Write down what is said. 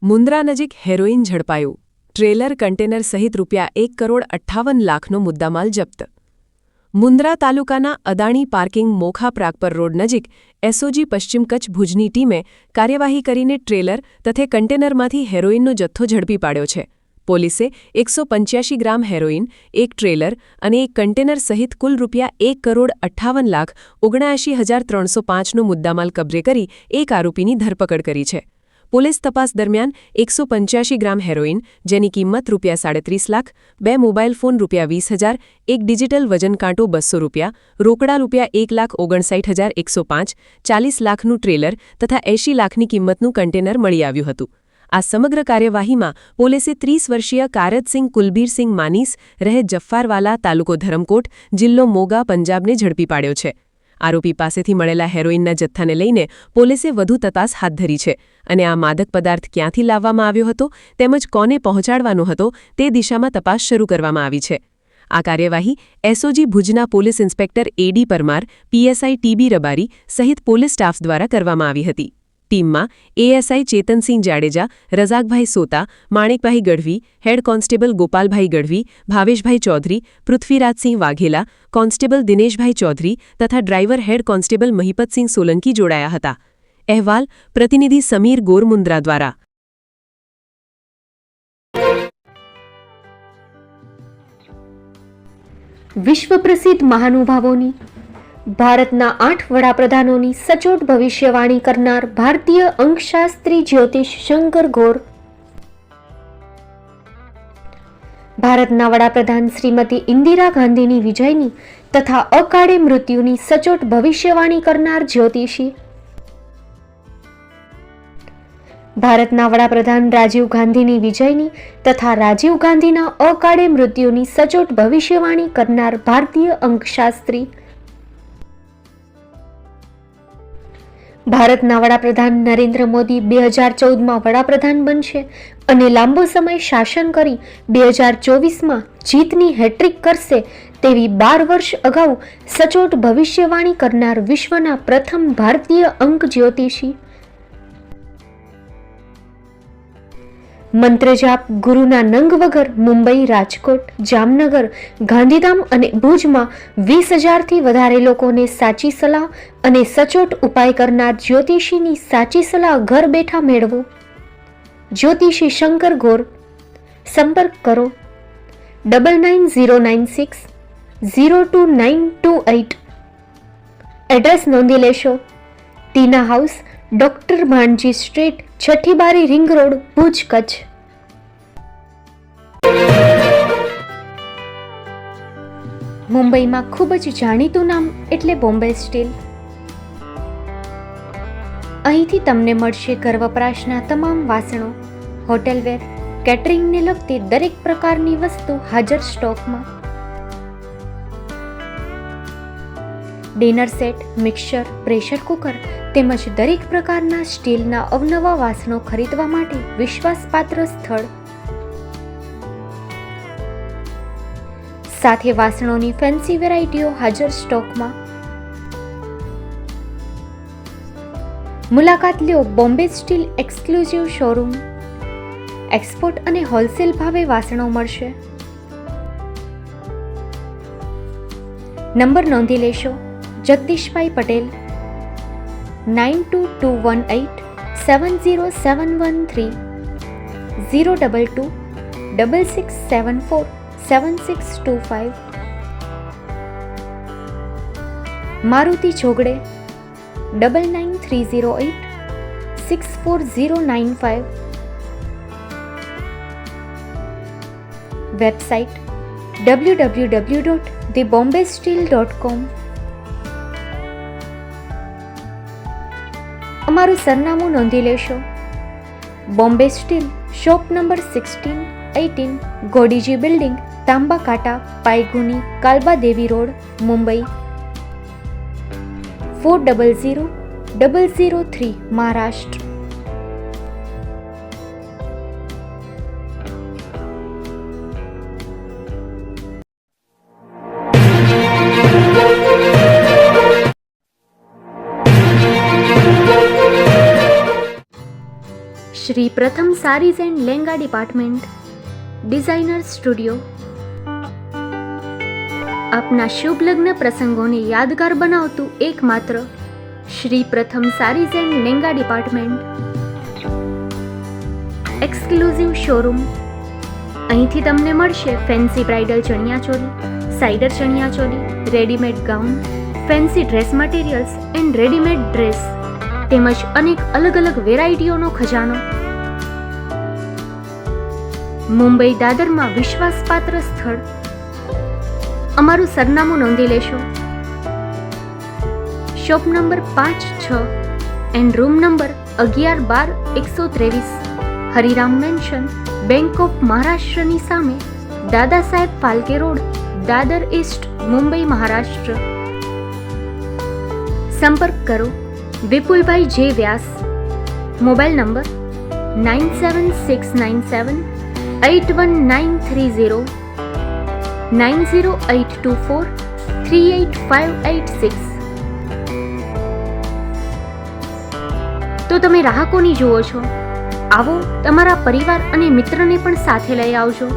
મુન્દ્રા નજીક heroine ઝડપાયું. Trailer container સહિત ₹1,58,00,000નો મુદ્દામાલ જપ્ત. મુન્દ્રા તાલુકાના અદાણી પાર્કિંગ મોખા પ્રાગપર રોડ નજીક એસઓજી પશ્ચિમ કચ્છ ભુજની ટીમે કાર્યવાહી કરીને ટ્રેલર તથા કન્ટેનરમાંથી હેરોઇનનો જથ્થો ઝડપી પાડ્યો છે. પોલીસે 185 ગ્રામ હેરોઇન, એક ટ્રેલર અને એક કન્ટેનર સહિત કુલ ₹1,58,79,305નો મુદ્દામાલ કબજે કરી એક આરોપીની ધરપકડ કરી છે. પોલીસ તપાસ દરમિયાન 185 ગ્રામ હેરોઇન, જેની કિંમત ₹37 લાખ, 2 મોબાઈલ ફોન ₹20,000, એક ડિજિટલ વજન કાંટો ₹200, રોકડા ₹1,59,105, 40 લાખનું ટ્રેલર તથા 80 લાખની કિંમતનું કન્ટેનર મળી આવ્યું હતું. આ સમગ્ર કાર્યવાહીમાં પોલીસે 30 વર્ષીય કારતસિંહ કુલબીરસિંહ માનીસ, રહે જફ્ફારવાલા, તાલુકો ધરમકોટ, જિલ્લો મોગા, પંજાબને ઝડપી પાડ્યો છે. આરોપી પાસેથી મળેલા હેરોઇનના જથ્થાને લઈને પોલીસે વધુ તપાસ હાથ ધરી છે અને આ માદક પદાર્થ ક્યાંથી લાવવામાં આવ્યો હતો તેમજ કોને પહોંચાડવાનો હતો તે દિશામાં તપાસ શરૂ કરવામાં આવી છે. આ કાર્યવાહી એસઓજી ભુજના police inspector AD Parmar, PSI TB Rabari સહિત પોલીસ સ્ટાફ દ્વારા કરવામાં આવી હતી. ટીમમાં ASI Chetansinh Jadeja, Razakbhai Sota, Manekbhai Gadhvi, head constable Gopalbhai Gadhvi, Bhaveshbhai Chaudhary, Prithvirajsinh Vaghela, constable Dineshbhai Chaudhary તથા driver head constable Mahipatsinh Solanki જોડાયા હતા. અહેવાલ પ્રતિનિધિ સમીર ગોર, મુન્દ્રા દ્વારા. વિશ્વ પ્રસિદ્ધ મહાનુભાવોની, ભારતના 8 વડાપ્રધાનોની સચોટ ભવિષ્યવાણી કરનાર ભારતીય અંકશાસ્ત્રી જ્યોતિષ શંકર ગોર, ભારતના વડાપ્રધાન શ્રીમતી ઇન્દિરા ગાંધીની વિજયની તથા અકાળે મૃત્યુની સચોટ ભવિષ્યવાણી કરનાર જ્યોતિષી, ભારતના વડાપ્રધાન રાજીવ ગાંધીની વિજયની તથા રાજીવ ગાંધીના અકાળે મૃત્યુની સચોટ ભવિષ્યવાણી કરનાર ભારતીય અંકશાસ્ત્રી, ભારતના વડાપ્રધાન નરેન્દ્ર મોદી 2014માં વડાપ્રધાન બનશે અને લાંબો સમય શાસન કરી 2024માં જીતની હેટ્રિક કરશે તેવી 12 વર્ષ અગાઉ સચોટ ભવિષ્યવાણી કરનાર વિશ્વના પ્રથમ ભારતીય અંક જ્યોતિષી, મંત્રજાપ ગુરુના નંગ વગર મુંબઈ, રાજકોટ, જામનગર, ગાંધીધામ અને ભુજમાં 20,000થી વધારે લોકોને સાચી સલાહ અને સચોટ ઉપાય કરનાર જ્યોતિષીની સાચી સલાહ ઘર બેઠા મેળવો. જ્યોતિષી શંકર ગોર. સંપર્ક કરો 9909602928. એડ્રેસ નોંધી લેશો. ટીના હાઉસ, ડોક્ટર ભાણજી સ્ટ્રીટ, છઠ્ઠી બારી, રિંગ રોડ, ભુજ, કચ્છ. મુંબઈમાં ખૂબ જ જાણીતું નામ એટલે બોમ્બે સ્ટીલ. અહીંથી તમને મળશે ઘર વપરાશના તમામ વાસણો, હોટેલવેર, કેટરિંગને લગતી દરેક પ્રકારની વસ્તુ હાજર સ્ટોકમાં. Dinner set, mixer, pressure cooker તેમજ દરેક પ્રકારના સ્ટીલના અવનવા વાસણો ખરીદવા માટે વિશ્વાસપાત્ર સ્થળ. સાથે વાસણોની ફેન્સી વેરાયટીઓ હાજર સ્ટોકમાં. મુલાકાત લ્યો Bombay steel exclusive showroom. Export અને હોલસેલ ભાવે વાસણો મળશે. નંબર નોંધી લેશો. જગદીશભાઈ પટેલ 9221870713 022 6674 7625. મારુતિ ચોગડે 9930864095. Website www.thebombasteel.com. અમારું સરનામું નોંધી લેશો. Bombay steel, shop number 16-18, Godiji building, Tamba Kanta, Paydhuni, Kalba Devi road, Mumbai 400003, Maharashtra. Shri Pratham sarees and langa department, designer studio. આપના શુભ લગ્ન પ્રસંગોને યાદગાર બનાવતું એકમાત્ર Shri Pratham sarees and langa department. Exclusive showroom. અહીંથી તમને મળશે fancy bridal chaniya choli, cider chaniya choli, readymade gown, fancy dress materials and readymade dress તેમજ અનેક અલગ અલગ વેરાયટીઓનો ખજાનો. મુંબઈ દાદરમાં વિશ્વાસપાત્ર સ્થળ. અમારું સરનામું નોંધી લેશો. Shop number 5-6 and room number 11-12-123, Hariram mansion, bank of મહારાષ્ટ્રની સામે, દાદા સાહેબ ફાલ્કે રોડ, દાદર ઈસ્ટ, મુંબઈ, મહારાષ્ટ્ર. સંપર્ક કરો વિપુલભાઈ જે વ્યાસ. Mobile number 9769781930, 9082438586. તો તમે રાહ કોની જુઓ છો? આવો, તમારા પરિવાર અને મિત્રને પણ સાથે લઈ આવજો.